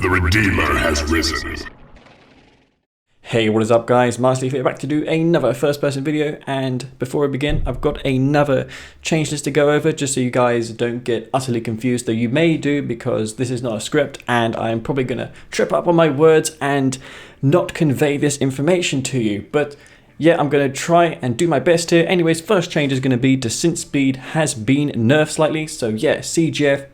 The Redeemer has risen. Hey, what is up guys, Masterleaf here, back to do another first person video, and before I begin I've got another change list to go over just so you guys don't get utterly confused, though you may do because this is not a script and I'm probably going to trip up on my words and not convey this information to you, but yeah, I'm going to try and do my best here. Anyways, first change is going to be descent speed has been nerfed slightly, so yeah, CGF,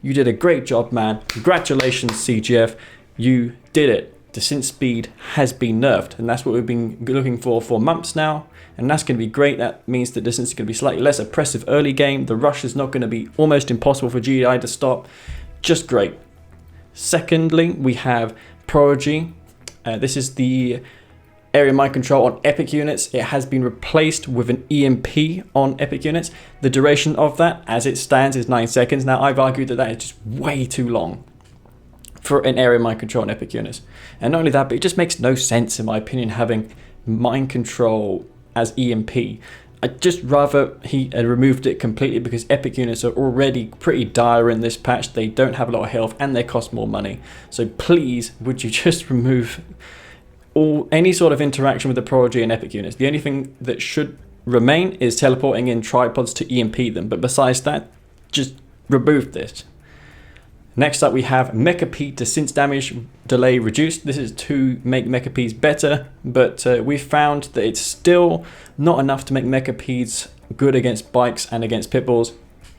you did a great job, man. Congratulations CGF, you did it. Descent speed has been nerfed, and that's what we've been looking for months now, and that's going to be great. That means the distance is going to be slightly less oppressive early game. The rush is not going to be almost impossible for GDI to stop. Just great. Secondly, we have Prodigy. This is the area mind control on Epic units. It has been replaced with an EMP on Epic units. The duration of that, as it stands, is 9 seconds. Now, I've argued that that is just way too long for an area mind control on Epic units. And not only that, but it just makes no sense in my opinion having mind control as EMP. I'd just rather he removed it completely because Epic units are already pretty dire in this patch. They don't have a lot of health and they cost more money. So please, would you just remove any sort of interaction with the Prodigy and Epic units. The only thing that should remain is teleporting in tripods to EMP them. But besides that, just remove this. Next up we have Mecha P descent damage delay reduced. This is to make Mecha Ps better, but we found that it's still not enough to make Mecha Ps good against bikes and against pitbulls.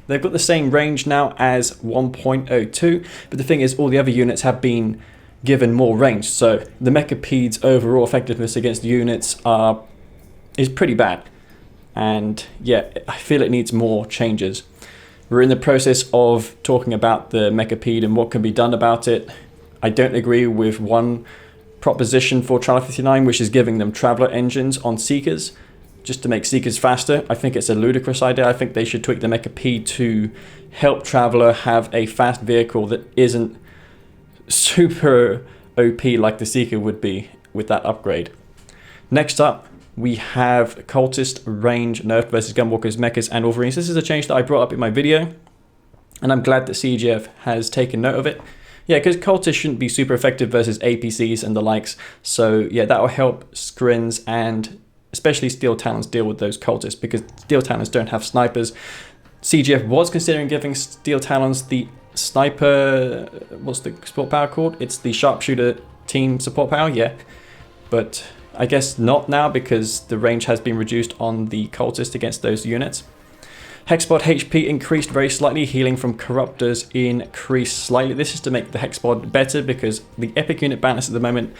They've got the same range now as 1.02, but the thing is all the other units have been given more range, so the Mecha P's overall effectiveness against units is pretty bad, and yeah, I feel it needs more changes. We're in the process of talking about the Mechapede and what can be done about it. I don't agree with one proposition for Traveller 59, which is giving them Traveller engines on Seekers, just to make Seekers faster. I think it's a ludicrous idea. I think they should tweak the Mechapede to help Traveller have a fast vehicle that isn't super OP like the Seeker would be with that upgrade. Next up, we have Cultist range nerfed versus Gunwalkers, Mechas, and Wolverines. This is a change that I brought up in my video, and I'm glad that CGF has taken note of it. Yeah, because Cultists shouldn't be super effective versus APCs and the likes. So yeah, that will help Scrins and especially Steel Talons deal with those Cultists, because Steel Talons don't have snipers. CGF was considering giving Steel Talons the sniper, what's the support power called? It's the sharpshooter team support power, yeah. But I guess not now because the range has been reduced on the Cultist against those units. Hexpod HP increased very slightly, healing from Corruptors increased slightly. This is to make the Hexpod better because the Epic unit balance at the moment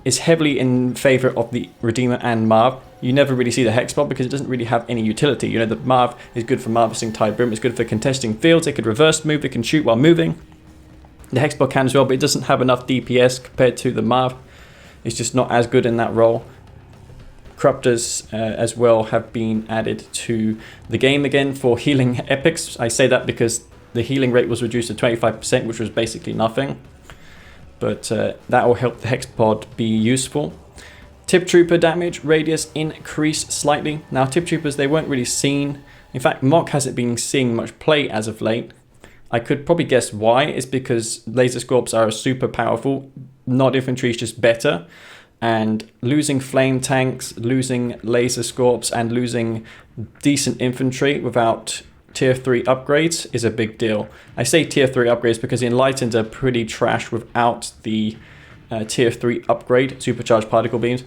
is heavily in favor of the Redeemer and Marv. You never really see the Hexpod because it doesn't really have any utility. You know, the Marv is good for Marvising Tiberian, it's good for contesting fields, it could reverse move, it can shoot while moving. The Hexpod can as well, but it doesn't have enough DPS compared to the Marv. It's just not as good in that role. Corruptors as well have been added to the game again for healing epics. I say that because the healing rate was reduced to 25%, which was basically nothing. But that will help the Hexpod be useful. Tip Trooper damage radius increased slightly. Now Tip Troopers, they weren't really seen. In fact, Mock hasn't been seeing much play as of late. I could probably guess why. It's because laser scorps are super powerful. Not infantry is just better, and losing flame tanks, losing laser scorps, and losing decent infantry without tier 3 upgrades is a big deal. I say tier 3 upgrades because the Enlightened are pretty trash without the tier 3 upgrade, supercharged particle beams.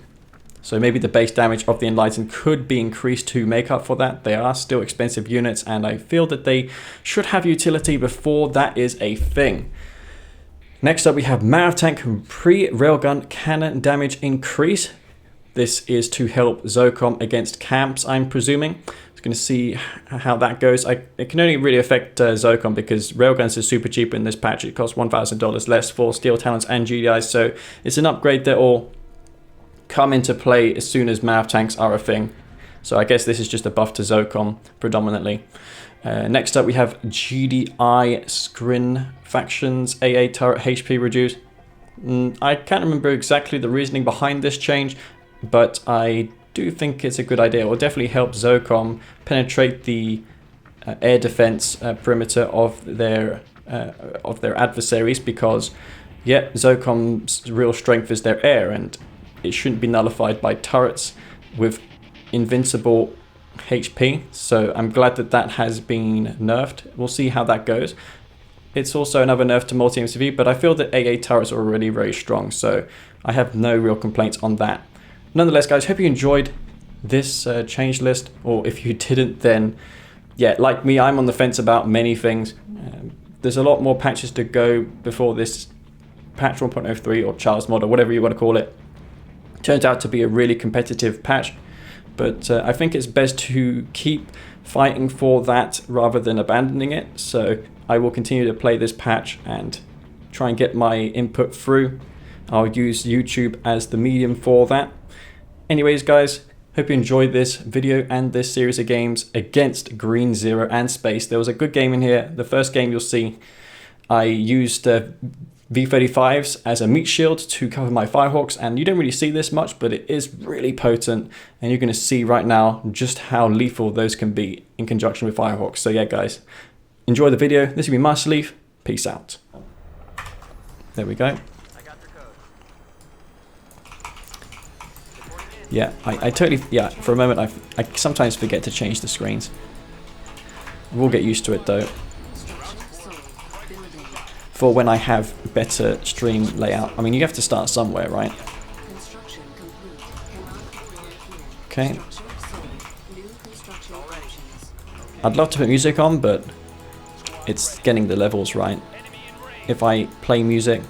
So maybe the base damage of the Enlightened could be increased to make up for that. They are still expensive units, and I feel that they should have utility before that is a thing. Next up we have Mav Tank pre-railgun cannon damage increase. This is to help ZOCOM against camps, I'm presuming. Just going to see how that goes. It can only really affect ZOCOM because railguns are super cheap in this patch. It costs $1,000 less for Steel Talons and GDIs, so it's an upgrade that will come into play as soon as Mav Tanks are a thing. So I guess this is just a buff to ZOCOM predominantly. Next up we have GDI Scrin factions, AA turret HP reduced. I can't remember exactly the reasoning behind this change, but I do think it's a good idea. It will definitely help ZOCOM penetrate the air defense perimeter of their adversaries, because yeah, ZOCOM's real strength is their air, and it shouldn't be nullified by turrets with invincible HP. So I'm glad that that has been nerfed. We'll see how that goes. It's also another nerf to multi-MCV, but I feel that AA turrets are already very strong, so I have no real complaints on that. Nonetheless, guys, hope you enjoyed this change list, or if you didn't, then yeah, like me, I'm on the fence about many things. There's a lot more patches to go before this patch 1.03 or Child's Mod or whatever you want to call it turns out to be a really competitive patch, but I think it's best to keep fighting for that rather than abandoning it. So I will continue to play this patch and try and get my input through. I'll use YouTube as the medium for that. Anyways, guys, hope you enjoyed this video and this series of games against Green Zero and Space. There was a good game in here. The first game you'll see, I used V-35s as a meat shield to cover my Firehawks, and you don't really see this much, but it is really potent, and you're going to see right now just how lethal those can be in conjunction with Firehawks. So yeah, guys, enjoy the video. This has been Master Leaf. Peace out. There we go. Yeah, I totally, yeah, for a moment I sometimes forget to change the screens. We'll get used to it though. For when I have better stream layout. I mean, you have to start somewhere, right? Okay. I'd love to put music on, but it's getting the levels right. If I play music,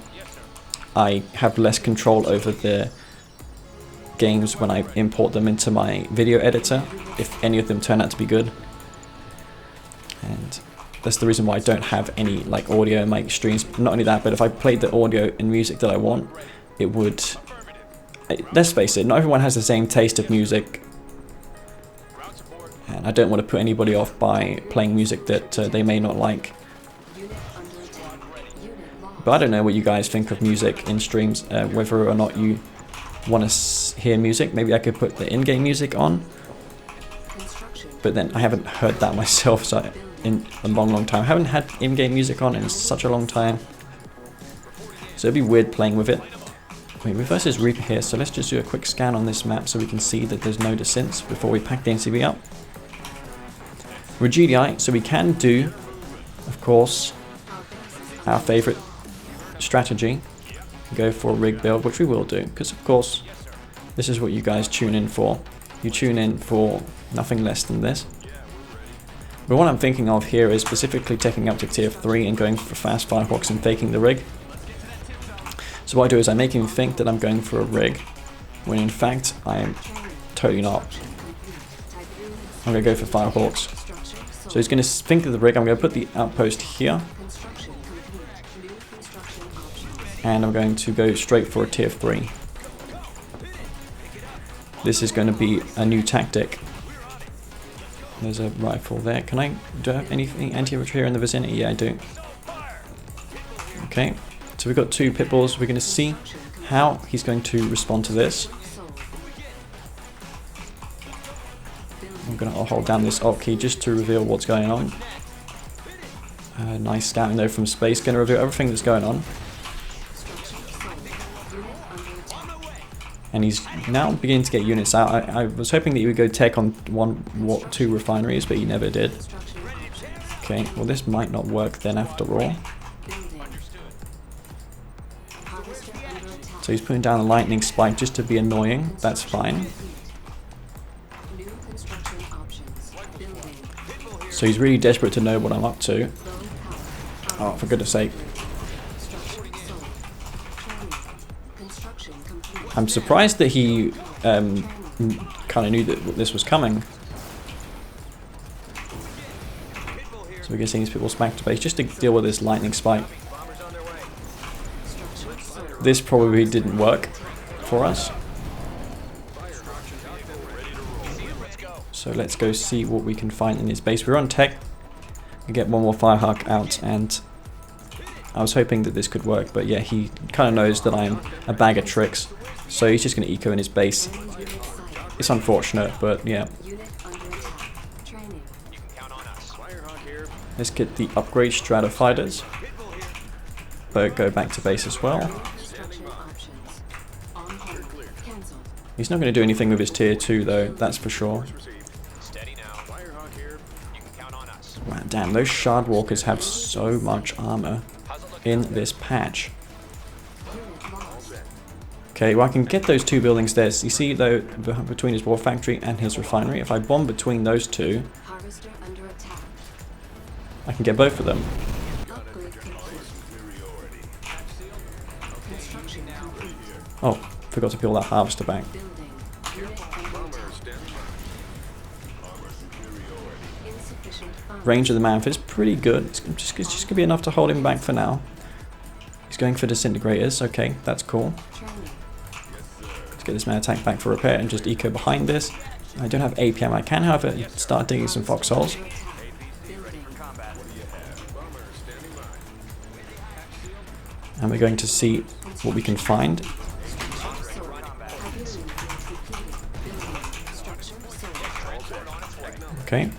I have less control over the games when I import them into my video editor, if any of them turn out to be good. And that's the reason why I don't have any like audio in my streams. Not only that, but if I played the audio and music that I want, it would... Let's face it, not everyone has the same taste of music. And I don't want to put anybody off by playing music that they may not like. But I don't know what you guys think of music in streams, whether or not you want to hear music. Maybe I could put the in-game music on. But then I haven't heard that myself, so in a long time. I haven't had in-game music on in such a long time. So it'd be weird playing with it. Wait, reverse is Reaper here, so let's just do a quick scan on this map so we can see that there's no descents before we pack the NCV up. We're GDI, so we can do, of course, our favorite strategy. Go for a rig build, which we will do, because of course, this is what you guys tune in for. You tune in for nothing less than this. But what I'm thinking of here is specifically taking up to tier 3 and going for fast Firehawks and faking the rig. So what I do is I make him think that I'm going for a rig, when in fact I am totally not. I'm going to go for Firehawks. So he's going to think of the rig. I'm going to put the outpost here. And I'm going to go straight for a tier 3. This is going to be a new tactic. There's a rifle there. Do I have anything anti-infantry here in the vicinity? Yeah, I do. Okay, so we've got 2 pit bulls. We're going to see how he's going to respond to this. I'm going to hold down this alt key just to reveal what's going on. Nice scouting though from space. Going to reveal everything that's going on. And he's now beginning to get units out. I was hoping that he would go tech on 2 refineries, but he never did. Okay, well this might not work then after all. So he's putting down a lightning spike just to be annoying. That's fine. So he's really desperate to know what I'm up to. Oh, for goodness sake. I'm surprised that he kind of knew that this was coming. So we're getting these people back to base just to deal with this lightning spike. This probably didn't work for us. So let's go see what we can find in his base. We're on tech. We get one more Firehawk out, and I was hoping that this could work, but yeah, he kind of knows that I'm a bag of tricks. So he's just going to eco in his base. It's unfortunate, but yeah. Let's get the upgrade stratofighters. go back to base as well. He's not going to do anything with his tier 2 though, that's for sure. Wow, damn, those shard walkers have so much armor in this patch. Okay, well I can get those 2 buildings there. So you see though, between his war factory and his refinery, if I bomb between those 2, I can get both of them. Oh, forgot to peel that harvester back. Range of the Mammoth is pretty good. It's just going to be enough to hold him back for now. He's going for disintegrators. Okay, that's cool. Let's get this man attack back for repair and just eco behind this. I don't have APM. I can, however, start digging some foxholes. And we're going to see what we can find. Okay.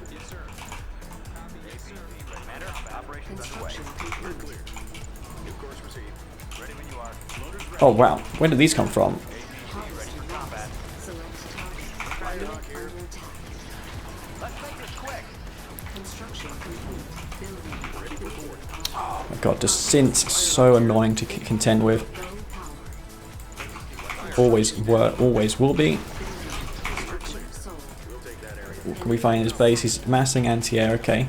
Oh wow, where did these come from? Oh my god, the synth's so annoying to contend with. Always were, always will be. What can we find in his base? He's massing anti-air, okay.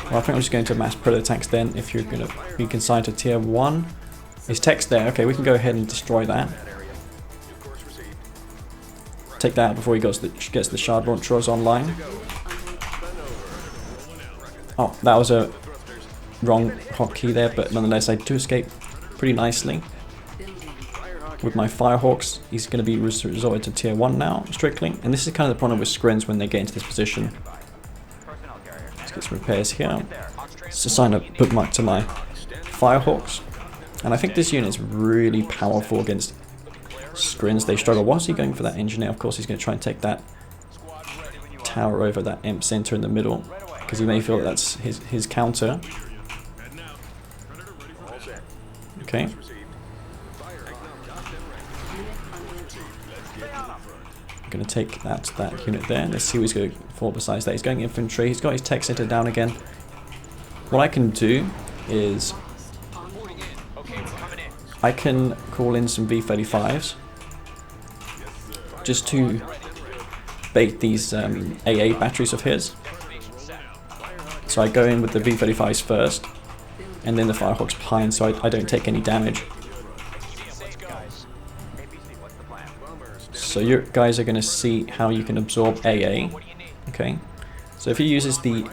Well, I think I'm just going to mass predator attacks then if you're going to be consigned to tier 1. His tech's there, okay, we can go ahead and destroy that. Take that out before he gets the shard launchers online. Oh, that was a wrong hotkey there, but nonetheless I do escape pretty nicely. With my Firehawks, he's going to be resorted to tier 1 now, strictly. And this is kind of the problem with Scrins when they get into this position. Let's get some repairs here. Let's assign a bookmark to my Firehawks. And I think this unit is really powerful against Scrins. They struggle. What's he going for that engineer? Of course he's going to try and take that tower over that imp center in the middle, because he may feel that that's his counter. Okay. I'm going to take that unit there. Let's see what he's going to fall besides that. He's going infantry. He's got his tech center down again. What I can do is I can call in some V-35s just to bait these AA batteries of his. So I go in with the V-35s first, and then the Firehawks behind, so I don't take any damage. So you guys are going to see how you can absorb AA. Okay, so if he uses the...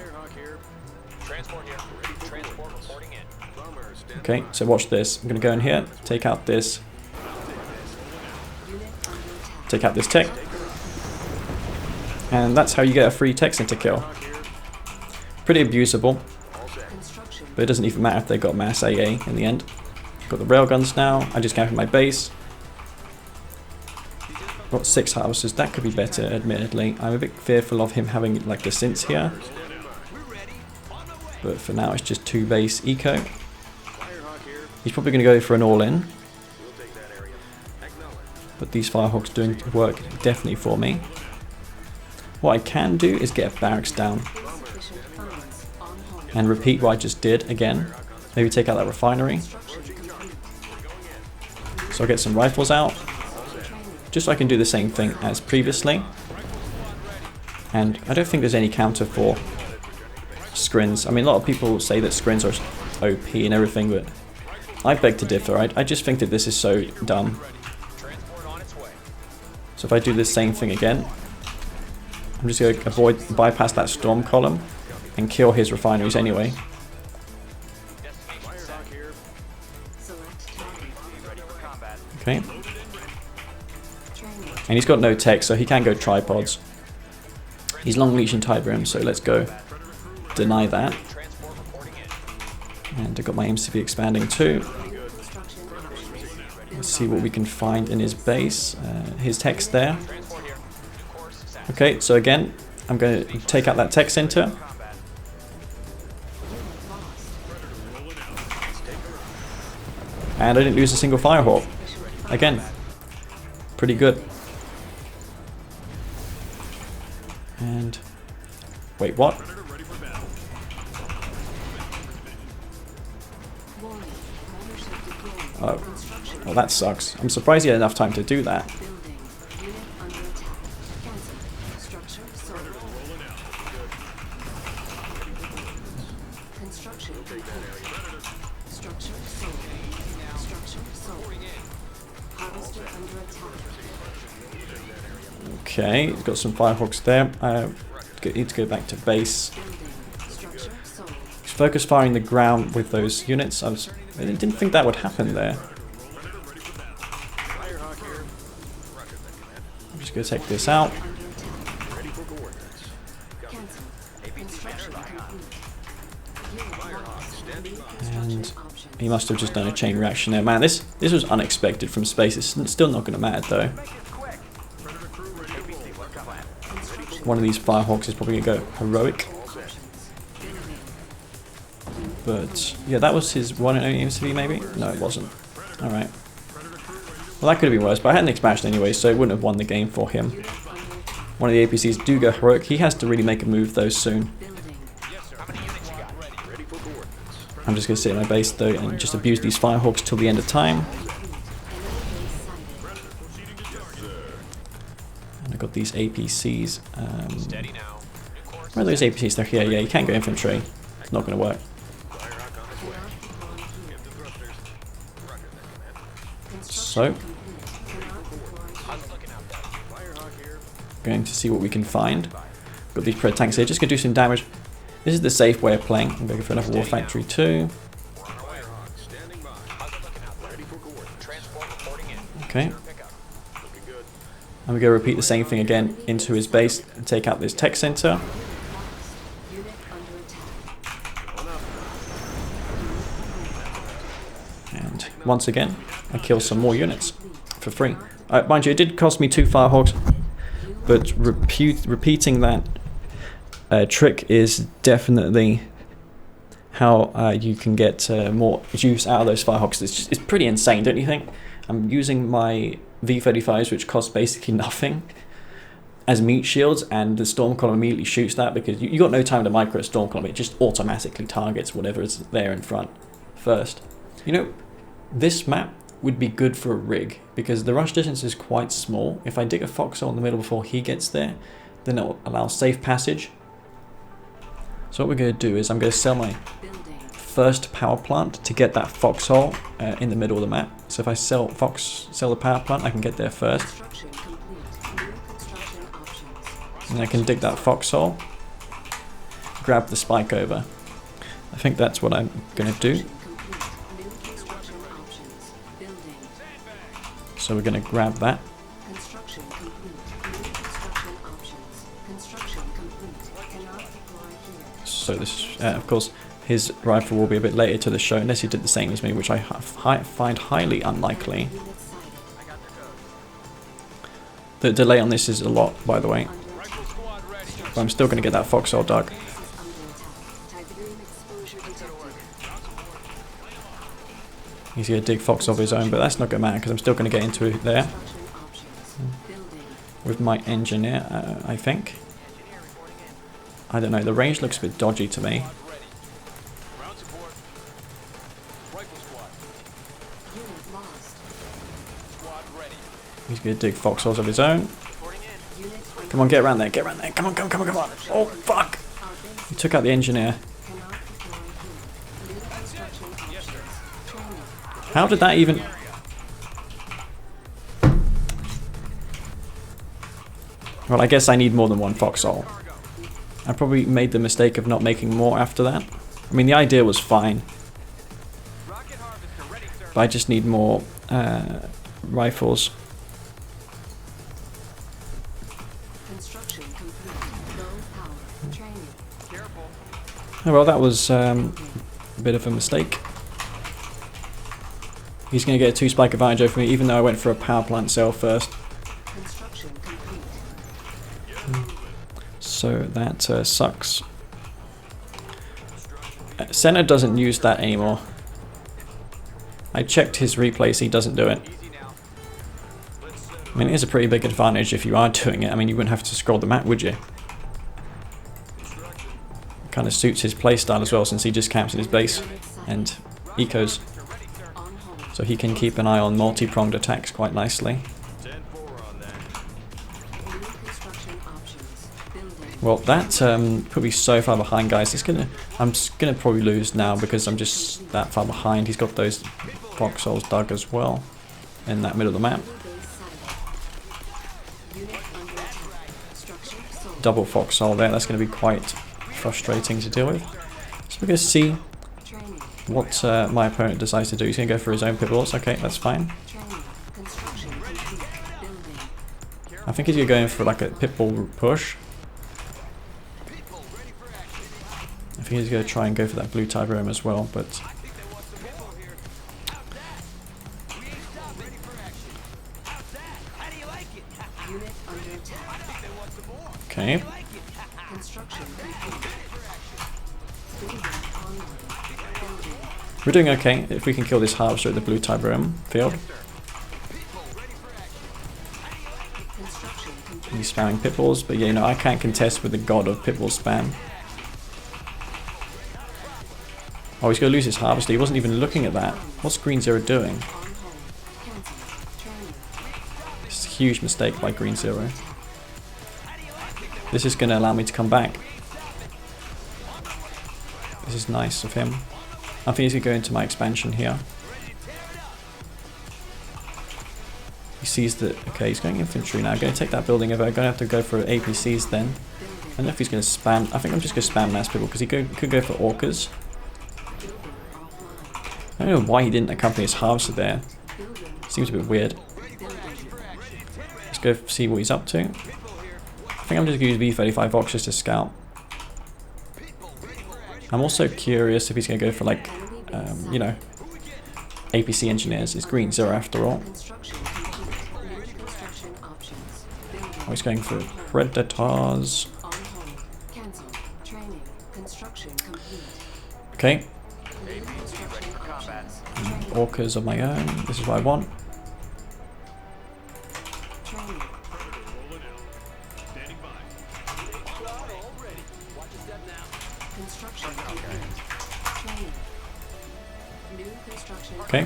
Okay, so watch this. I'm going to go in here, take out this tech, and that's how you get a free tech center kill. Pretty abusable, but it doesn't even matter if they got mass AA in the end. Got the railguns now. I just captured my base. Got 6 houses. That could be better, admittedly. I'm a bit fearful of him having like the synths here, but for now it's just 2 base eco. He's probably going to go for an all-in, but these Firehawks doing work definitely for me. What I can do is get a barracks down and repeat what I just did again. Maybe take out that refinery. So I'll get some rifles out, just so I can do the same thing as previously. And I don't think there's any counter for Scrins. I mean, a lot of people say that Scrins are OP and everything, but I beg to differ. I just think that this is so dumb. So if I do the same thing again, I'm just going to bypass that storm column and kill his refineries anyway. Okay. And he's got no tech, so he can go tripods. He's long leash in Tiberian, so let's go deny that. And I've got my MCV expanding too. Let's see what we can find in his base. His tech's there. Okay, so again, I'm going to take out that tech center. And I didn't lose a single Firehawk. Again, pretty good. And wait, what? Oh, well, that sucks. I'm surprised he had enough time to do that. Okay, he's got some Firehawks there. Need to go back to base. He's focus firing the ground with those units. I didn't think that would happen there. I'm just going to take this out. And he must have just done a chain reaction there. Man, this was unexpected from space. It's still not going to matter though. One of these Firehawks is probably going to go heroic. But yeah, that was his one and only MCV maybe? No, it wasn't. Alright. Well, that could have been worse, but I had an expansion anyway, so it wouldn't have won the game for him. One of the APCs do go heroic. He has to really make a move though soon. I'm just going to sit in my base though and just abuse these Firehawks till the end of time. And I've got these APCs. Where are those APCs? They're here. Yeah, you can't go infantry. It's not going to work. So, going to see what we can find. Got these Pred tanks here. Just going to do some damage. This is the safe way of playing. I'm going for another War Factory 2. Okay. And we're going to repeat the same thing again into his base and take out this tech center. And once again, I kill some more units for free. Mind you, it did cost me 2 Firehawks, but repeating that trick is definitely how you can get more juice out of those Firehawks. It's pretty insane, don't you think? I'm using my V-35s, which cost basically nothing, as meat shields, and the Storm Column immediately shoots that because you got no time to micro a Storm Column. It just automatically targets whatever is there in front first. You know, this map would be good for a rig because the rush distance is quite small. If I dig a foxhole in the middle before he gets there, then it will allow safe passage. So what we're going to do is I'm going to sell my first power plant to get that foxhole in the middle of the map. So if I sell the power plant, I can get there first. And I can dig that foxhole, grab the spike over. I think that's what I'm going to do. So we're going to grab that. So this, of course, his rifle will be a bit later to the show, unless he did the same as me, which I find highly unlikely. The delay on this is a lot, by the way. But I'm still going to get that foxhole dug. He's going to dig fox of his own, but that's not going to matter because I'm still going to get into it there. With my engineer, I think. I don't know, the range looks a bit dodgy to me. He's going to dig foxholes of his own. Come on, get around there, get around there. Come on, come on, come on, come on. Oh, fuck! He took out the engineer. How did that even... Well, I guess I need more than one foxhole. I probably made the mistake of not making more after that. I mean, the idea was fine. But I just need more rifles. Oh well, that was a bit of a mistake. He's going to get a 2 spike advantage over me, even though I went for a power plant cell first. So that sucks. Senna doesn't use that anymore. I checked his replays, he doesn't do it. I mean, it is a pretty big advantage if you are doing it. I mean, you wouldn't have to scroll the map, would you? Kind of suits his playstyle as well, since he just camps in his base and ecos. So he can keep an eye on multi-pronged attacks quite nicely. Well, that put me so far behind, guys. I'm gonna probably lose now because I'm just that far behind. He's got those foxholes dug as well in that middle of the map. Double foxhole there. That's going to be quite frustrating to deal with. So we're going to see what my opponent decides to do. He's going to go for his own pit bulls. Okay, that's fine. I think he's going to go in for like a pit bull push. I think he's going to try and go for that blue Tiberian as well, but okay. We're doing okay if we can kill this harvester at the blue Tiberian field. He's spamming pitbulls, but yeah, you know, I can't contest with the god of pitbull spam. Oh, he's going to lose his harvester. He wasn't even looking at that. What's Green Zero doing? It's a huge mistake by Green Zero. This is going to allow me to come back. This is nice of him. I think he's going to go into my expansion here. He sees that, okay, he's going infantry now. Going to take that building over. I'm going to have to go for APCs then. I don't know if he's going to spam. I think I'm just going to spam mass people because he could go for orcas. I don't know why he didn't accompany his harvester there. Seems a bit weird. Let's go see what he's up to. I think I'm just going to use V-35 Vox just to scout. I'm also curious if he's going to go for like, you know, APC engineers. It's Green Zero after all. Oh, he's going for predators. Okay. Orcas of my own. This is what I want. Okay.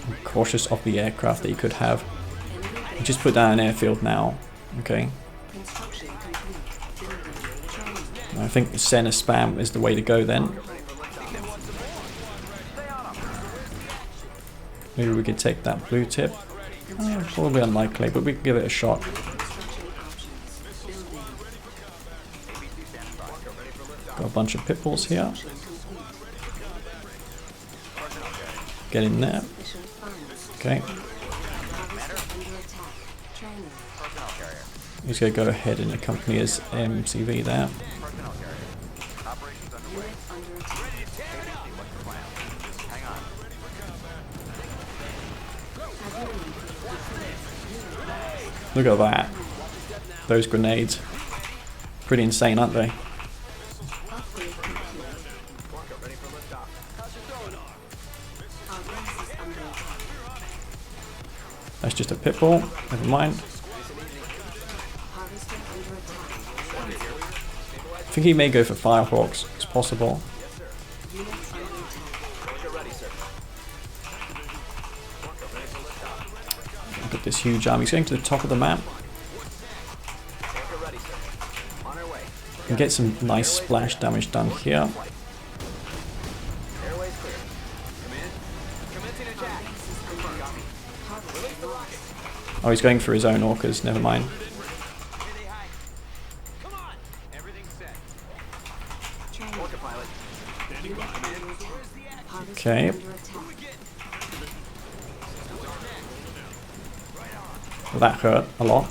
I'm cautious of the aircraft that you could have. You just put down an airfield now. Okay. I think Senna spam is the way to go then. Maybe we could take that blue tip. Probably unlikely, but we can give it a shot. Got a bunch of pitbulls here. Get in there. Okay. He's going to go ahead and accompany his MCV there. Look at that. Those grenades. Pretty insane, aren't they? That's just a pitbull. Never mind. I think he may go for Firehawks. It's possible. Look at this huge army. He's going to the top of the map. Can get some nice splash damage done here. Oh, he's going for his own orcas. Never mind. Okay. Well, that hurt a lot.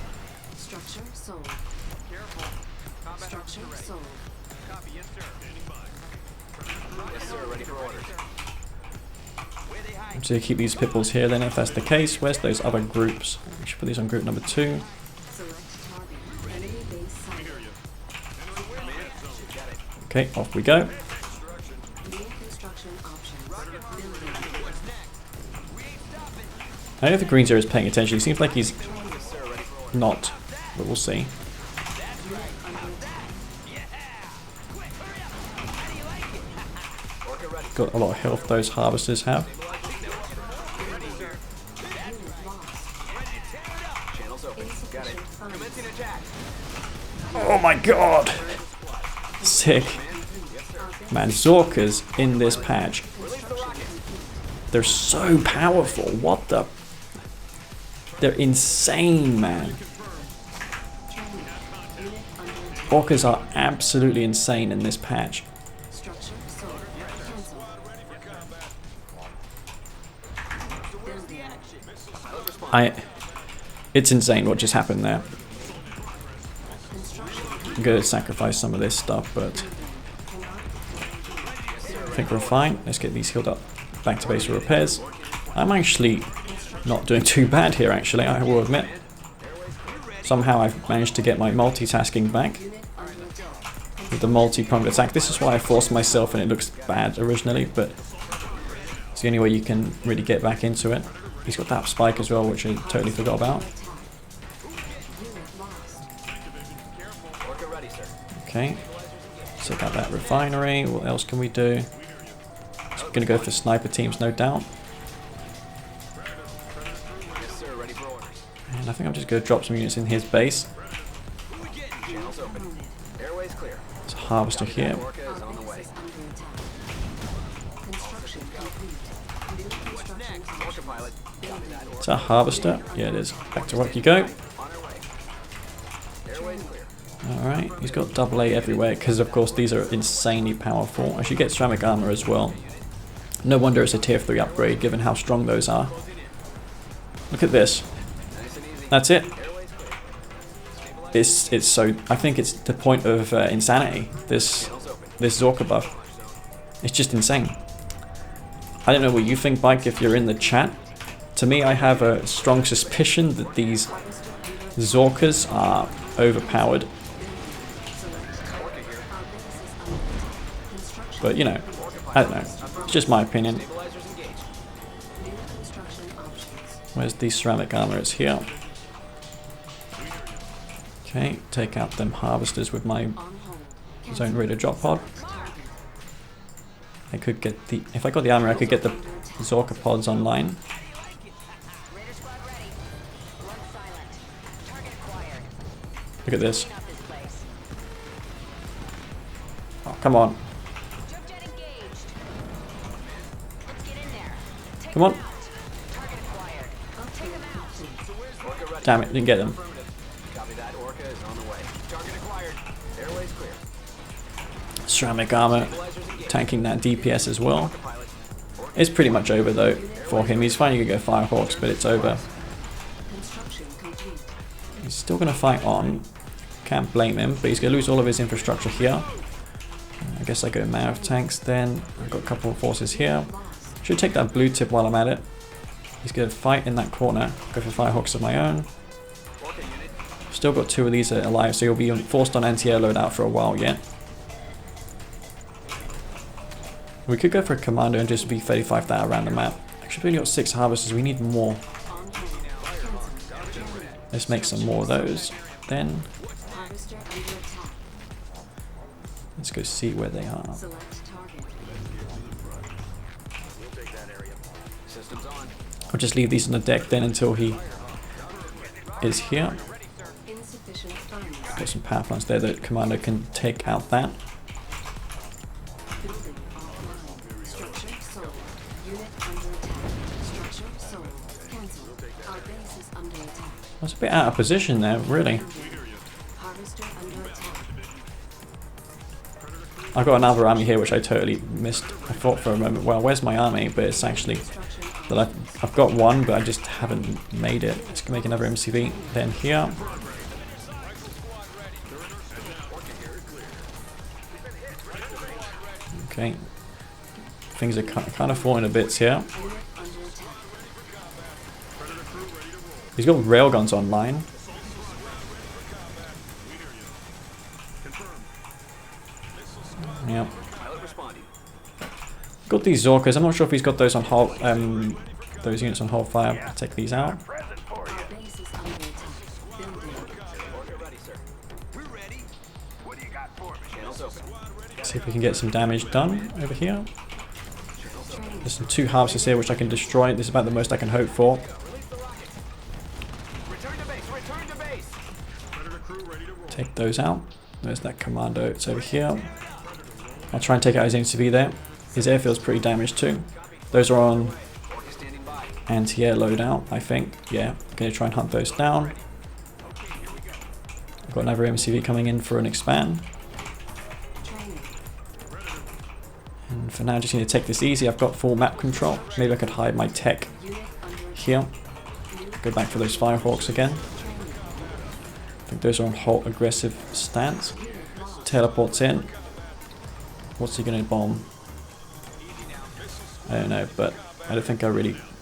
So keep these pitbulls here then if that's the case. Where's those other groups? We should put these on group number 2. Okay, off we go. I don't know if the green zero is paying attention. He seems like he's not, but we'll see. Got a lot of health those harvesters have. Oh my god! Sick. Man, Zorkas in this patch. They're so powerful. What the? They're insane, man. Orcas are absolutely insane in this patch. It's insane what just happened there. I'm gonna sacrifice some of this stuff, but I think we're fine. Let's get these healed up. Back to base for repairs. I'm actually not doing too bad here, actually, I will admit. Somehow I've managed to get my multitasking back with the multi-pronged attack. This is why I forced myself and it looks bad originally, but it's the only way you can really get back into it. He's got that spike as well, which I totally forgot about. Okay, check out that refinery. What else can we do? Just gonna go for sniper teams, no doubt. And I think I'm just gonna drop some units in his base. There's a harvester here. It's a harvester. Yeah, it is. Back to work you go. Alright, he's got AA everywhere because of course these are insanely powerful. I should get ceramic armor as well. No wonder it's a tier 3 upgrade given how strong those are. Look at this. That's it. It's so, I think it's the point of insanity, this Zorka buff. It's just insane. I don't know what you think, Bike, if you're in the chat. To me, I have a strong suspicion that these Zorkas are overpowered. But, you know, I don't know. It's just my opinion. Where's the ceramic armor? It's here. Okay, take out them harvesters with my zone raider drop pod. I could get the... If I got the armor, I could get the Zorka pods online. Look at this. Oh, come on. Come on. Damn it, didn't get them. Ceramic armor, tanking that DPS as well. It's pretty much over though for him. He's finally gonna go Firehawks, but it's over. He's still gonna fight on. Can't blame him, but he's gonna lose all of his infrastructure here. I guess I go Mav tanks then. I've got a couple of forces here. Should take that blue tip while I'm at it. He's gonna fight in that corner. Go for Firehawks of my own. Still got 2 of these alive, so you'll be forced on anti-air loadout for a while yet. We could go for a commando and just V-35 that around the map. Actually, we only got 6 harvesters, we need more. Let's make some more of those. Then, let's go see where they are. I'll just leave these on the deck then until he is here. Got some power plants there that Commander can take out that. I was a bit out of position there, really. I've got another army here which I totally missed. I thought for a moment, well, where's my army? But it's actually that I've got one, but I just haven't made it. Let's make another MCV. Then here. Okay. Things are kind of falling to bits here. He's got railguns online. Got these Zorkas. I'm not sure if he's got those on hold. Those units on hold fire. I'll take these out. See if we can get some damage done over here. There's some 2 harvests here which I can destroy. This is about the most I can hope for. Take those out. There's that commando. It's over here. I'll try and take out his MCV there. His airfield's pretty damaged too. Those are on anti-air loadout, I think. Yeah, gonna try and hunt those down. I've got another MCV coming in for an expand. And for now, just need to take this easy. I've got full map control. Maybe I could hide my tech here. Go back for those Firehawks again. I think those are on halt aggressive stance. Teleports in. What's he going to bomb? I don't know, but I don't think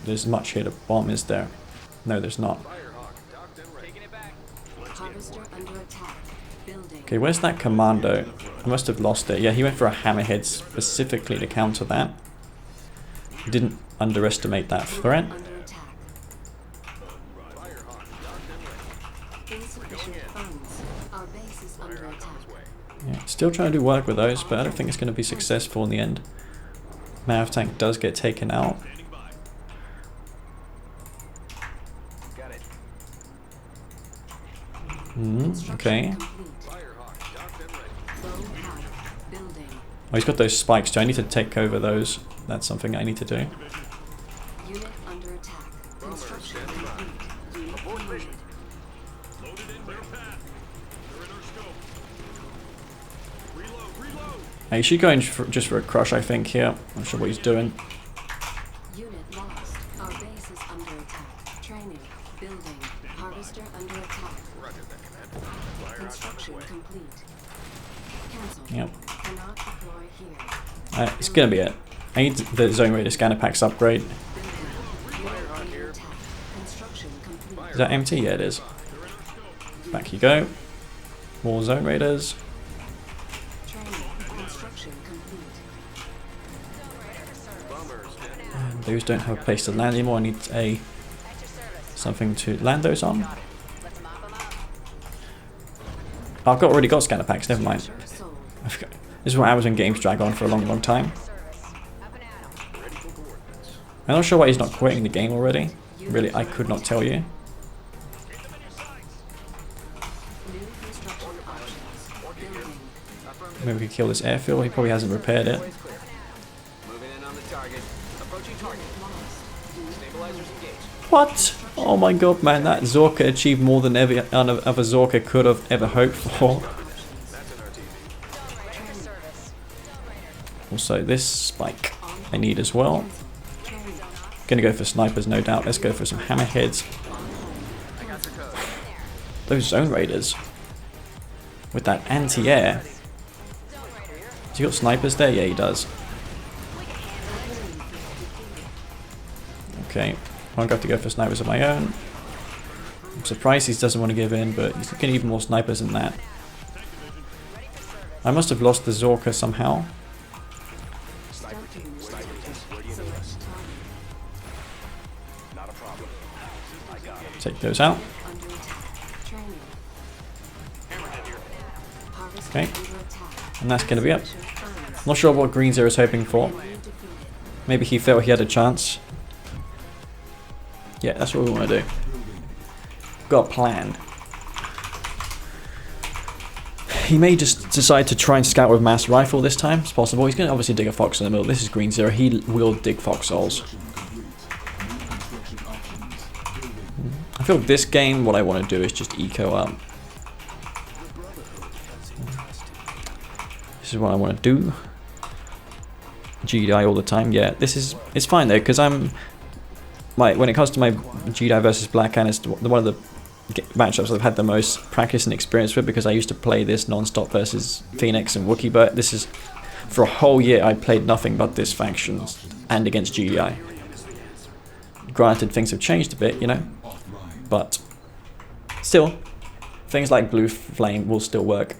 there's much here to bomb, is there? No, there's not. Okay, where's that commando? I must have lost it. Yeah, he went for a hammerhead specifically to counter that. He didn't underestimate that threat. Yeah, still trying to do work with those, but I don't think it's going to be successful in the end. Mav tank does get taken out. Okay. Oh, he's got those spikes too. I need to take over those. That's something I need to do. He should go in just for a crush, I think, here. I'm not sure what he's doing. Unit lost. Our base is under attack. Training. Building. Harvester under attack. Construction complete. Cancel. Yep. Cannot deploy here. It's gonna be it. I need the Zone Raider scanner packs upgrade. Is that empty? Yeah, it is. Back you go. More Zone Raiders. And those don't have a place to land anymore. I need something to land those on. I've already got scanner packs, never mind. This is what happens when games drag on for a long time. I'm not sure why he's not quitting the game already. Really, I could not tell you. Maybe we could kill this airfield. He probably hasn't repaired it. What? Oh my god, man, that Zorka achieved more than every other Zorka could have ever hoped for. Also, this spike I need as well. Gonna go for snipers, no doubt. Let's go for some hammerheads. Those Zone Raiders with that anti-air. Has he got snipers there? Yeah, he does. Okay, I'm gonna have to go for snipers of my own. I'm surprised he doesn't want to give in, but he's getting even more snipers than that. I must have lost the Zorka somehow. Take those out. Okay, and that's going to be it. Not sure what Green Zero is hoping for. Maybe he felt he had a chance. Yeah, that's what we want to do. Got a plan. He may just decide to try and scout with mass rifle this time. It's possible. He's going to obviously dig a fox in the middle. This is Green Zero. He will dig foxholes. I feel this game, what I want to do is just eco up. This is what I want to do. GDI all the time. Yeah, it's fine though, because when it comes to my GDI versus Black Hand, it's one of the matchups I've had the most practice and experience with, because I used to play this non-stop versus Phoenix and Wookiee, but this is, for a whole year I played nothing but this faction and against GDI. Granted, things have changed a bit, you know, but still, things like Blue Flame will still work.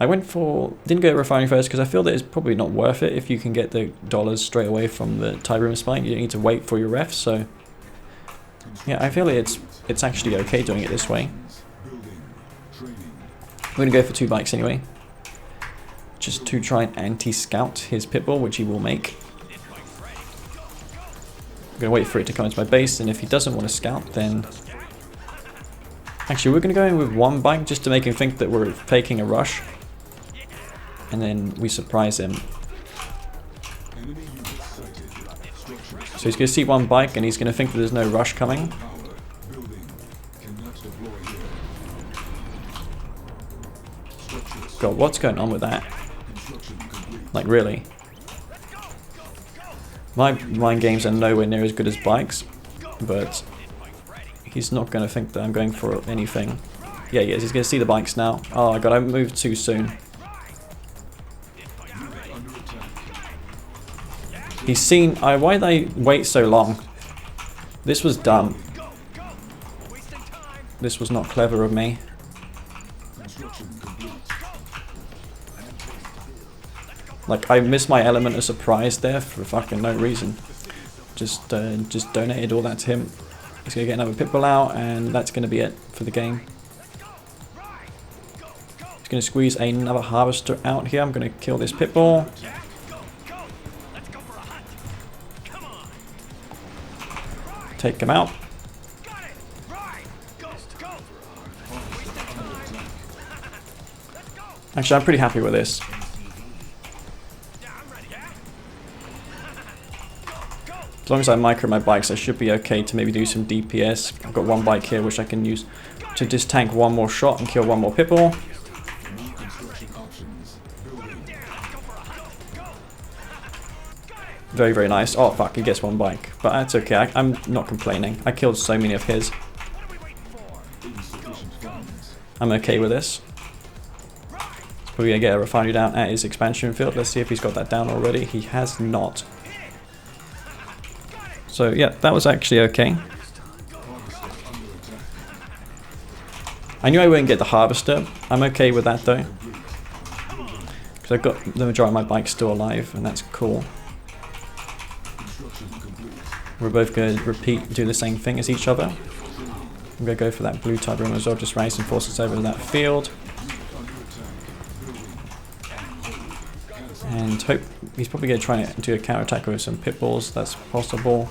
I didn't go refinery first because I feel that it's probably not worth it if you can get the dollars straight away from the Tiberian spike. You don't need to wait for your ref, so yeah, I feel it's actually okay doing it this way. We're going to go for 2 bikes anyway, just to try and anti-scout his pitbull, which he will make. I'm going to wait for it to come into my base, and if he doesn't want to scout, then actually we're going to go in with 1 bike just to make him think that we're faking a rush, and then we surprise him. So he's going to see 1 bike and he's going to think that there's no rush coming. God, what's going on with that? Like, really? My mind games are nowhere near as good as bikes, but he's not going to think that I'm going for anything. Yeah, he is. He's going to see the bikes now. Oh god, I moved too soon. He's seen... why did I wait so long? This was dumb. This was not clever of me. Like, I missed my element of surprise there for fucking no reason. Just donated all that to him. He's going to get another pitbull out, and that's going to be it for the game. He's going to squeeze another harvester out here. I'm going to kill this pitbull. Take him out. Actually, I'm pretty happy with this. As long as I micro my bikes, I should be okay to maybe do some DPS. I've got 1 bike here which I can use to just tank 1 more shot and kill 1 more pitbull. Very, very nice. Oh fuck, he gets 1 bike. But that's okay, I'm not complaining. I killed so many of his. I'm okay with this. We're going to get a refinery down at his expansion field. Let's see if he's got that down already. He has not. So yeah, that was actually okay. I knew I wouldn't get the harvester. I'm okay with that though, because I've got the majority of my bikes still alive, and that's cool. We're both going to do the same thing as each other. I'm going to go for that blue Tiberian as well, just rally some forces over to that field. And hope he's probably going to try and do a counter attack with some pitbulls. That's possible.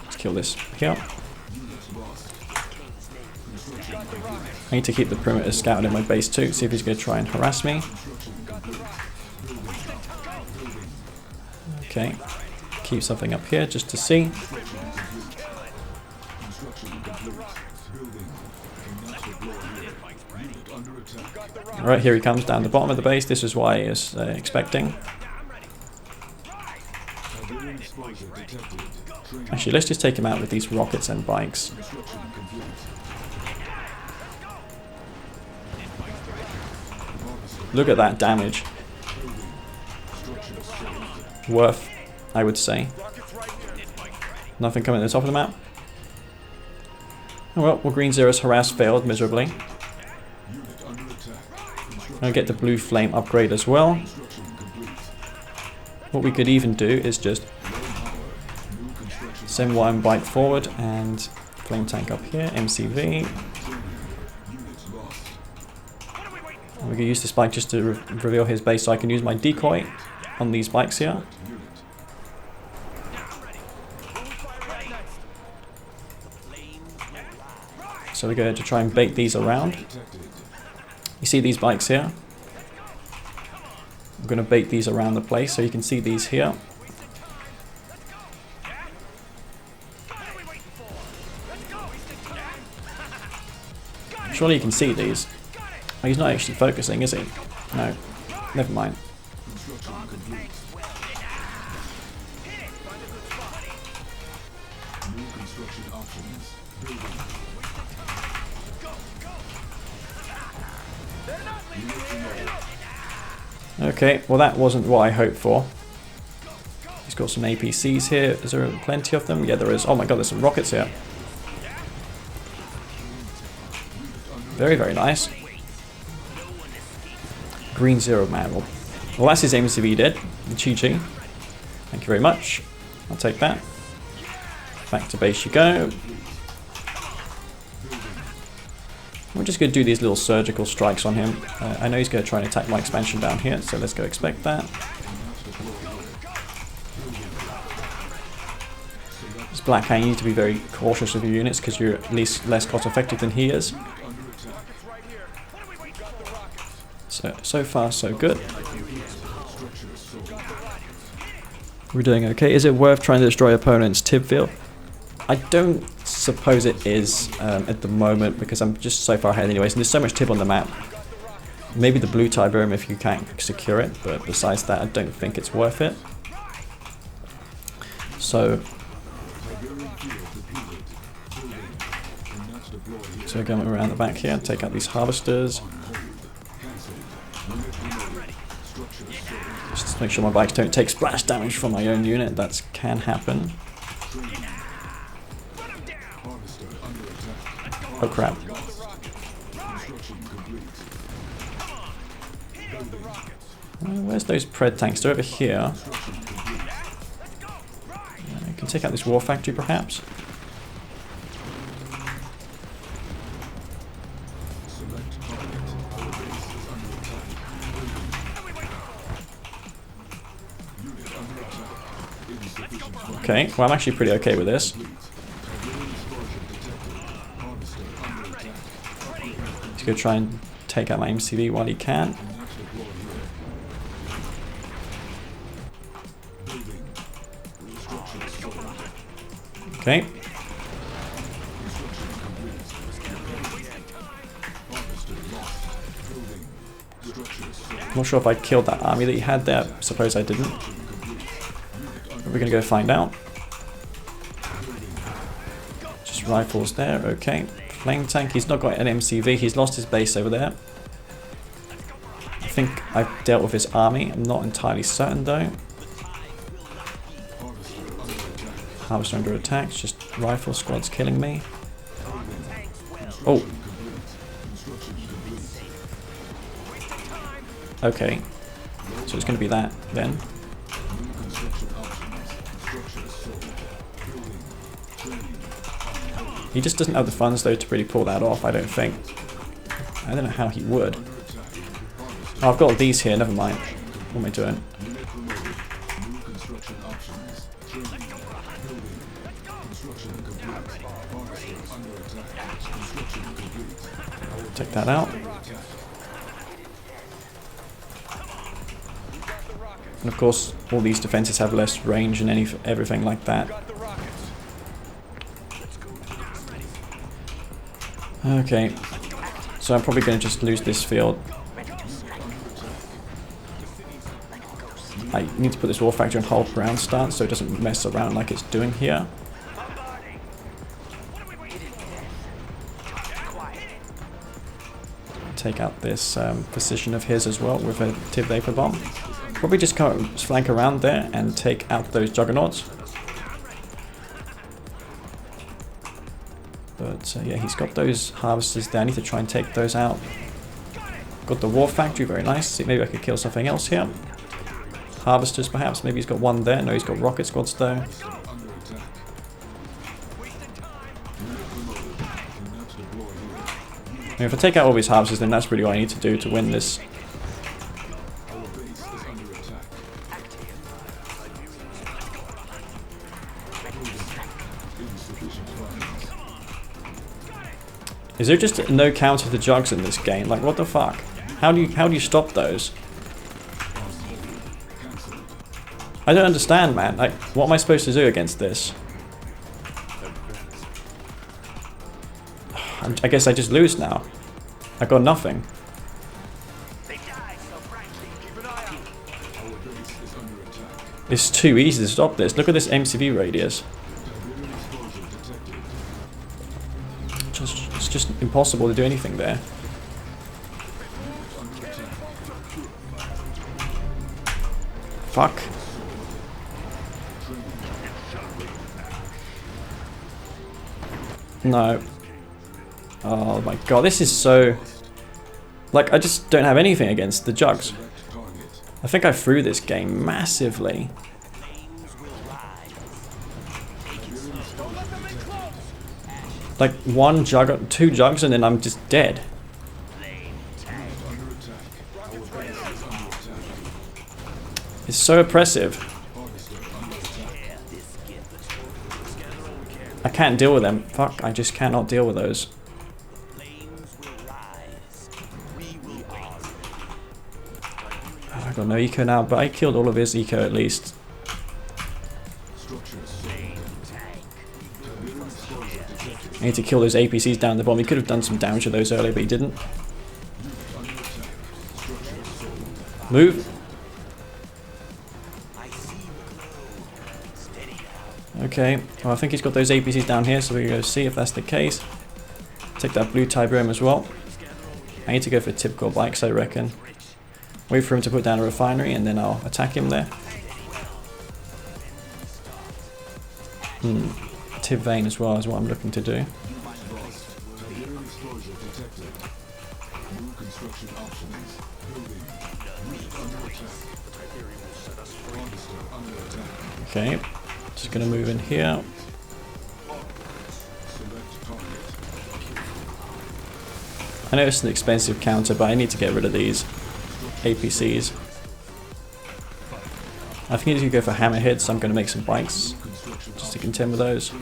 Let's kill this here. I need to keep the perimeter scouted in my base too, see if he's going to try and harass me. Okay. Keep something up here just to see. Alright, here he comes down the bottom of the base. This is what I was expecting. Actually, let's just take him out with these rockets and bikes. Look at that damage. Worth, I would say. Nothing coming at the top of the map. Oh well, Green Zero's harass failed miserably. I'll get the blue flame upgrade as well. What we could even do is just send 1 bike forward and flame tank up here, MCV. And we can use this bike just to reveal his base, so I can use my decoy on these bikes here. So we're going to try and bait these around. You see these bikes here? I'm going to bait these around the place so you can see these here. Surely you can see these. Oh, he's not actually focusing, is he? No. Never mind. Okay, well that wasn't what I hoped for. He's got some APCs here. Is there plenty of them? Yeah, there is. Oh my god, there's some rockets here. Very, very nice. Green 0, man. Well, that's his MCV dead. GG. Thank you very much. I'll take that. Back to base you go. We're just going to do these little surgical strikes on him. I know he's going to try and attack my expansion down here, so let's go expect that. This Black Kane, you need to be very cautious of your units because you're at least less cost effective than he is. So far, so good. We're doing okay. Is it worth trying to destroy opponent's Tib field? I don't suppose it is at the moment because I'm just so far ahead anyways. And there's so much Tib on the map. Maybe the blue Tiberian if you can't secure it, but besides that, I don't think it's worth it. So we're going around the back here and take out these harvesters. Just to make sure my bikes don't take splash damage from my own unit. That can happen. Oh crap. Where's those pred tanks? They're over here. I can take out this war factory perhaps. Okay, well I'm actually pretty okay with this. He's going to try and take out my MCV while he can. Okay. I'm not sure if I killed that army that he had there. I suppose I didn't. We're going to go find out. Just rifles there, okay. Flame tank, he's not got an MCV, he's lost his base over there. I think I've dealt with his army, I'm not entirely certain though. Harvester under attack, it's just rifle squads killing me. Oh. Okay. So it's going to be that then. He just doesn't have the funds though to really pull that off, I don't think. I don't know how he would. Oh, I've got these here, never mind. What am I doing? Take that out. And of course, all these defenses have less range and everything like that. Okay, so I'm probably going to just lose this field. I need to put this war factory on hold ground stance so it doesn't mess around like it's doing here. Take out this position of his as well with a Tib Vapor Bomb. Probably just flank around there and take out those juggernauts. But yeah, he's got those harvesters there. I need to try and take those out. Got the war factory, very nice. See, maybe I could kill something else here. Harvesters perhaps, maybe he's got one there. No, he's got rocket squads though. I mean, if I take out all these harvesters, then that's really all I need to do to win this. Is there just no counter to jugs in this game? Like, what the fuck? How do you stop those? I don't understand, man. Like, what am I supposed to do against this? I guess I just lose now. I got nothing. It's too easy to stop this. Look at this MCV radius. It's just impossible to do anything there. Fuck. No. Oh my god, this is so... Like, I just don't have anything against the jugs. I think I threw this game massively. Like, one jug, two jugs, and then I'm just dead. It's so oppressive. I can't deal with them. Fuck, I just cannot deal with those. Oh, I got no eco now, but I killed all of his eco at least. I need to kill those APCs down the bottom. He could have done some damage to those earlier, but he didn't. Move. Okay, well I think he's got those APCs down here, so we're going to see if that's the case. Take that blue Tiberian as well. I need to go for typical bikes, I reckon. Wait for him to put down a refinery and then I'll attack him there. Tib vein as well is what I'm looking to do. Okay, just gonna move in here. I know it's an expensive counter, but I need to get rid of these APCs. I think I need to go for hammerheads, so I'm gonna make some bikes just to contend with those.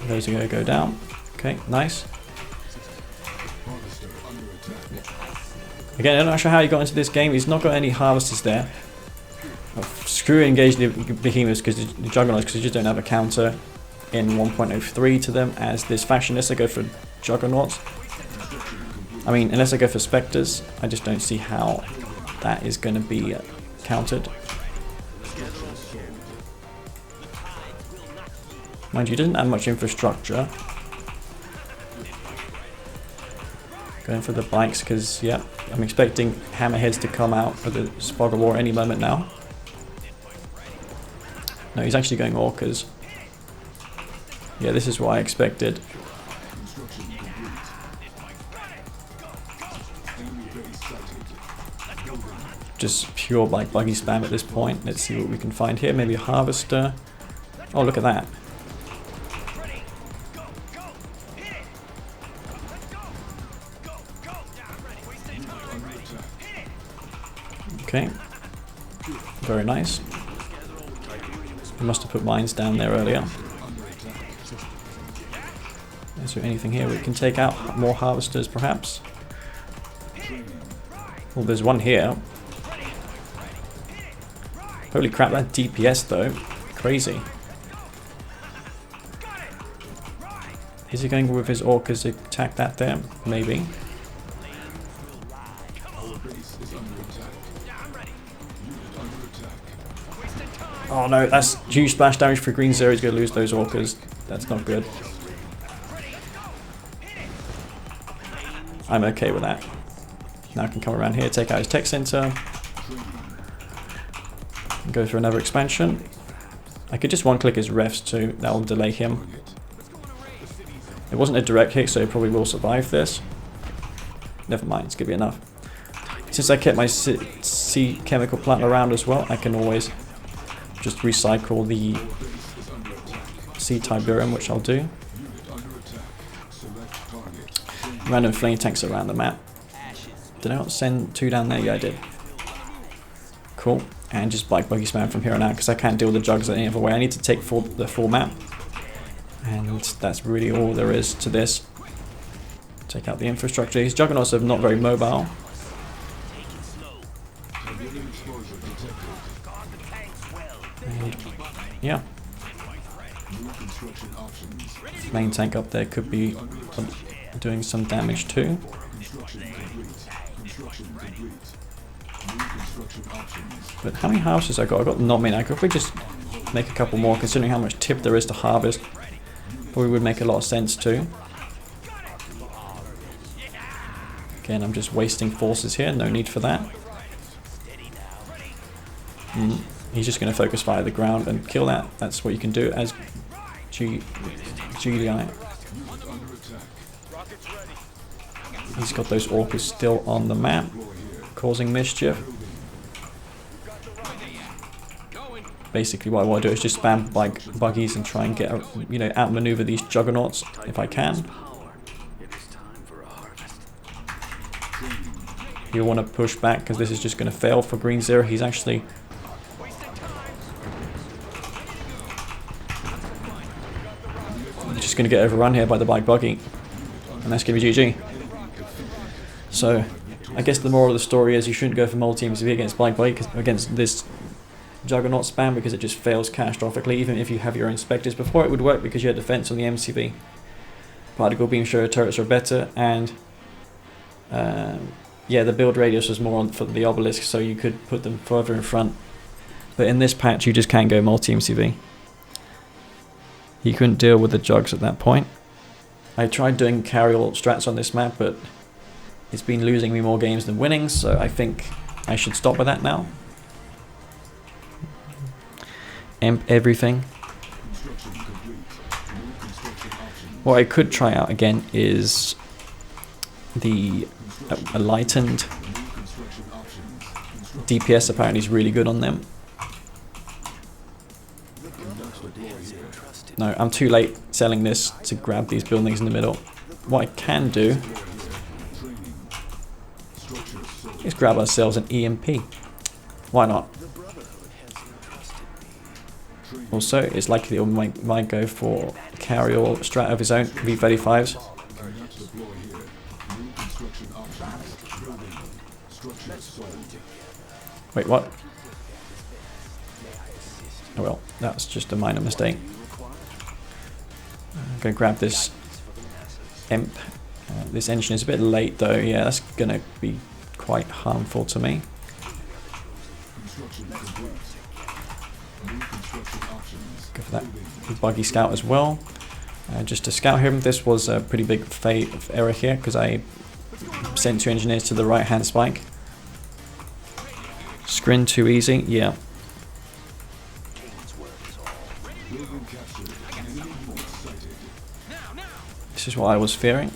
Those are going to go down. Okay, nice. Again, I'm not sure how he got into this game. He's not got any harvesters there. Screw engage the behemoths because the juggernauts, because you just don't have a counter in 1.03 to them as this fashion. Unless I go for juggernauts. I mean, unless I go for specters, I just don't see how that is going to be countered. Mind you, doesn't have much infrastructure. Going for the bikes because, yeah, I'm expecting hammerheads to come out for the Spog of War any moment now. No, he's actually going orcas. Yeah, this is what I expected. Just pure like buggy spam at this point. Let's see what we can find here. Maybe a harvester. Oh, look at that. Okay, very nice. We must have put mines down there earlier. Is there anything here we can take out? More harvesters, perhaps? Well, there's one here. Holy crap, that DPS though. Crazy. Is he going with his orcas to attack that there? Maybe. Oh no, that's huge splash damage for Green Zero. He's going to lose those orcas. That's not good. I'm okay with that. Now I can come around here, take out his tech center. Go through another expansion. I could just one-click his refs too. That will delay him. It wasn't a direct hit, so he probably will survive this. Never mind, it's going to be enough. Since I kept my C chemical plant around as well, I can always just recycle the C Tiberian, which I'll do. Random flame tanks around the map. Did I not send 2 down there? Yeah, I did. Cool. And just bike buggy spam from here on out because I can't deal with the jugs any other way. I need to take the full map. And that's really all there is to this. Take out the infrastructure. These juggernauts are not very mobile. And yeah. Main tank up there could be doing some damage too. But how many houses I got? I got not many. I could probably just make a couple more considering how much tip there is to harvest. Probably would make a lot of sense too. Again, I'm just wasting forces here. No need for that. he's just going to focus fire the ground and kill that. That's what you can do as GDI. He's got those orcas still on the map, causing mischief. Basically what I want to do is just spam buggies and try and get, you know, outmaneuver these juggernauts if I can. You'll want to push back because this is just going to fail for Green Zero. He's actually... just going to get overrun here by the bike buggy. And that's going to be GG. So, I guess the moral of the story is you shouldn't go for multi-MCV against bike buggy, against this Juggernaut spam, because it just fails catastrophically. Even if you have your own inspectors, before it would work because you had defense on the MCV. Particle beam show turrets are better, and yeah, the build radius was more on for the obelisk, so you could put them further in front. But in this patch, you just can't go multi-MCV. He couldn't deal with the jugs at that point. I tried doing carry-all strats on this map, but it's been losing me more games than winning, so I think I should stop with that now. Imp everything. What I could try out again is the lightened DPS. Apparently is really good on them. No, I'm too late selling this to grab these buildings in the middle. What I can do is grab ourselves an EMP. Why not? Also, it's likely he might go for carry-all strat of his own V-35s. Wait, what? Oh well, that's just a minor mistake. I'm going to grab this imp. This engine is a bit late though. Yeah, that's going to be quite harmful to me. Go for that buggy scout as well. Just to scout him. This was a pretty big error here because I sent 2 engineers to the right hand spike. Scrin too easy, yeah. This is what I was fearing.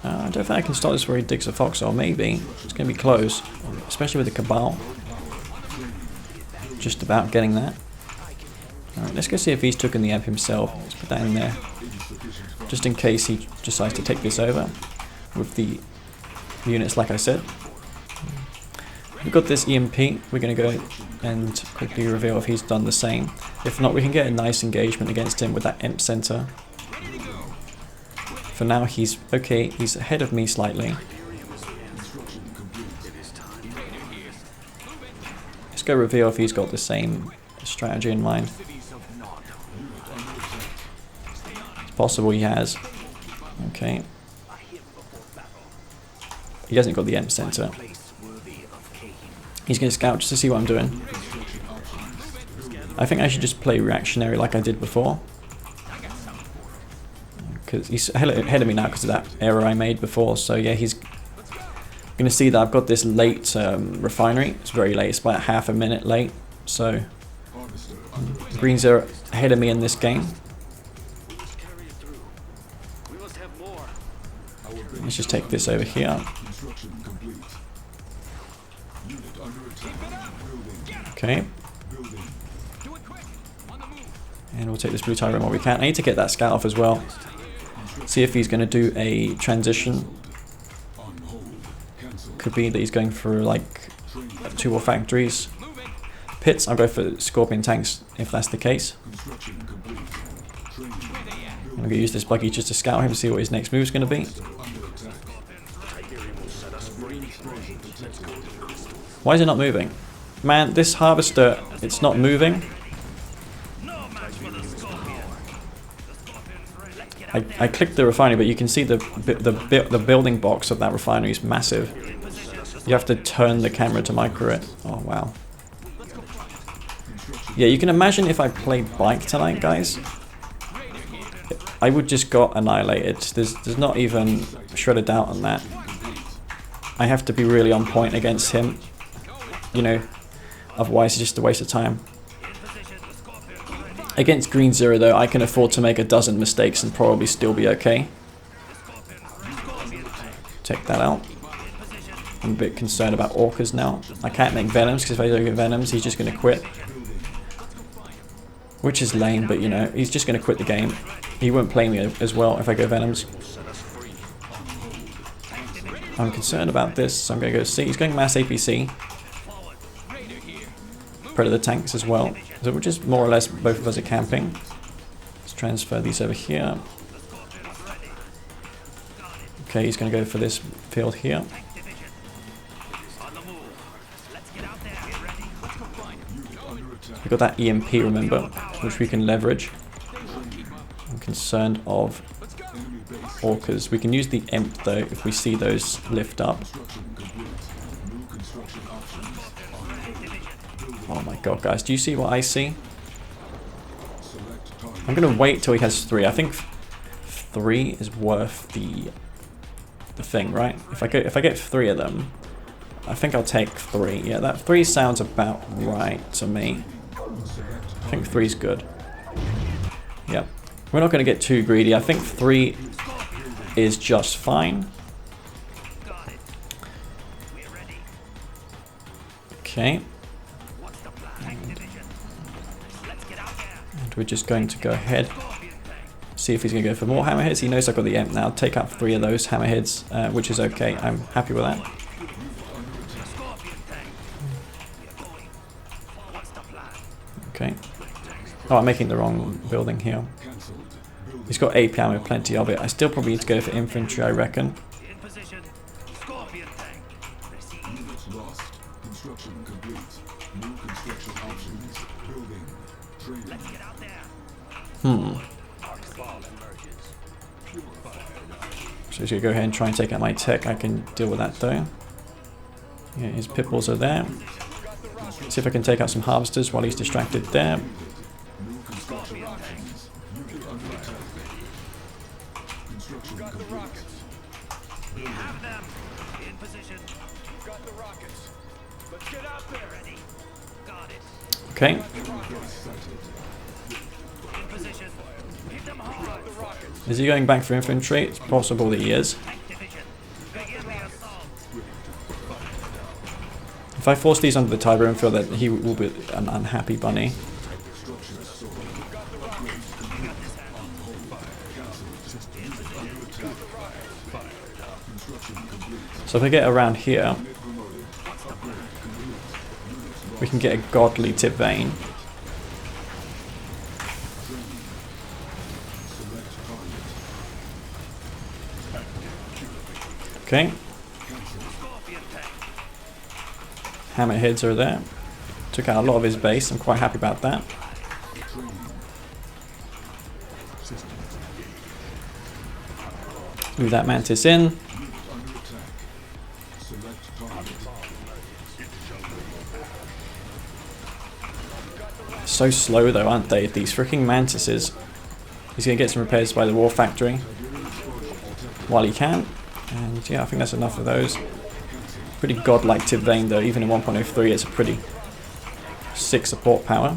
I don't think I can stop this where he digs a foxhole. Maybe. It's going to be close, especially with the Cabal. Just about getting that. Alright, let's go see if he's taken the amp himself. Let's put that in there. Just in case he decides to take this over with the units, like I said. We've got this EMP. We're going to go and quickly reveal if he's done the same. If not, we can get a nice engagement against him with that imp center. For now, he's okay. He's ahead of me slightly. Let's go reveal if he's got the same strategy in mind. It's possible he has. Okay. He hasn't got the imp center. He's going to scout just to see what I'm doing. I think I should just play reactionary like I did before. Because he's ahead of me now because of that error I made before. So yeah, he's going to see that I've got this late refinery. It's very late. It's about half a minute late. So Greens are ahead of me in this game. Let's just take this over here. Okay. And we'll take this blue tire while we can. I need to get that scout off as well. See if he's going to do a transition. Could be that he's going for like 2 more factories. Pits, I'll go for Scorpion tanks if that's the case. I'm going to use this buggy just to scout him, see what his next move is going to be. Why is it not moving? Man, this harvester, it's not moving. I clicked the refinery, but you can see the building box of that refinery is massive. You have to turn the camera to micro it. Oh wow. Yeah, you can imagine if I played bike tonight, guys. I would just got annihilated. There's not even a shred of doubt on that. I have to be really on point against him. You know, Otherwise, it's just a waste of time. Against green 0, though, I can afford to make a dozen mistakes and probably still be okay. Take that out. I'm a bit concerned about orcas now. I can't make venoms, because if I don't get venoms, he's just going to quit. Which is lame, but you know, he's just going to quit the game. He won't play me as well if I go venoms. I'm concerned about this, so I'm going to go C. He's going mass APC. Predator tanks as well. So we're just more or less, both of us are camping. Let's transfer these over here. Okay, he's going to go for this field here. We've got that EMP, remember, which we can leverage. I'm concerned of orcas. We can use the EMP though if we see those lift up. Oh my god, guys, do you see what I see? I'm gonna wait till he has 3. I think 3 is worth the thing, right? If I get 3 of them, I think I'll take 3. Yeah, that 3 sounds about right to me. I think 3's good. Yep. We're not going to get too greedy. I think 3 is just fine. Okay. And we're just going to go ahead. See if he's going to go for more hammerheads. He knows I've got the EMP now. Take out 3 of those hammerheads, which is okay. I'm happy with that. Okay. Oh, I'm making the wrong building here. He's got AP ammo, plenty of it. I still probably need to go for infantry, I reckon. So he's going to go ahead and try and take out my tech. I can deal with that though. Yeah, his pitbulls are there. See if I can take out some harvesters while he's distracted there. Okay. Is he going back for infantry? It's possible that he is. If I force these onto the Tiberian field, that he will be an unhappy bunny. So if I get around here, we can get a godly tip vein. Okay. Hammerheads are there. Took out a lot of his base. I'm quite happy about that. Move that mantis in. So slow though, aren't they? These freaking mantises. He's gonna get some repairs by the war factory while he can. And yeah, I think that's enough of those. Pretty godlike tip vein though, even in 1.03 it's a pretty sick support power.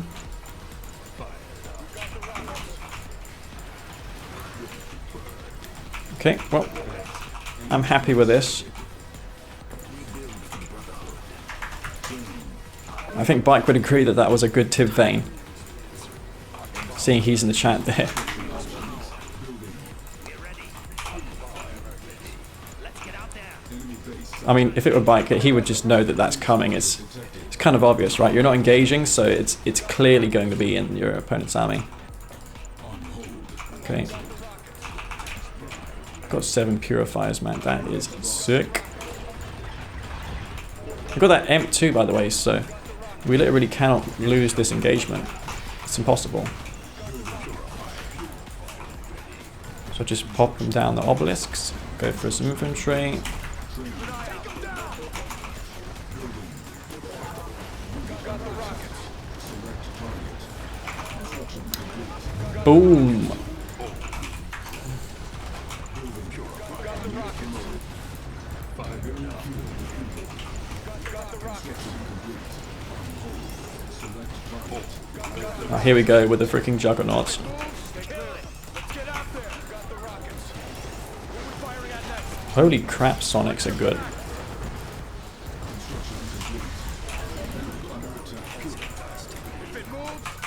Okay, well, I'm happy with this. I think Bike would agree that that was a good tip vein. Seeing he's in the chat there. I mean, if it were Bike, he would just know that that's coming. It's kind of obvious, right? You're not engaging, so it's clearly going to be in your opponent's army. Okay. Got 7 purifiers, man. That is sick. I've got that EMP too, by the way, so we literally cannot lose this engagement. It's impossible. So just pop them down the obelisks. Go for some infantry. Boom! Oh, here we go with the freaking juggernauts. Holy crap, Sonics are good.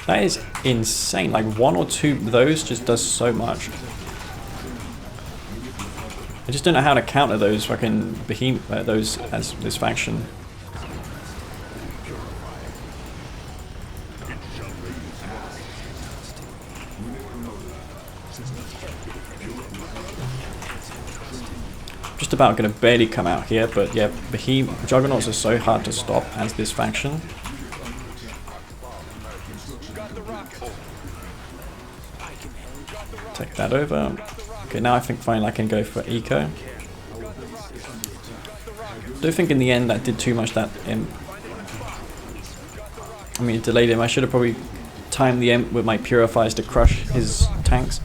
That is insane. Like one or two of those just does so much. I just don't know how to counter those fucking behemoth, those as this faction. Just about gonna barely come out here, but yeah, Juggernauts are so hard to stop as this faction. Take that over. Okay, now I think finally I can go for eco. Don't think in the end that did too much. That imp. I mean, it delayed him. I should have probably timed the imp with my purifiers to crush his tanks.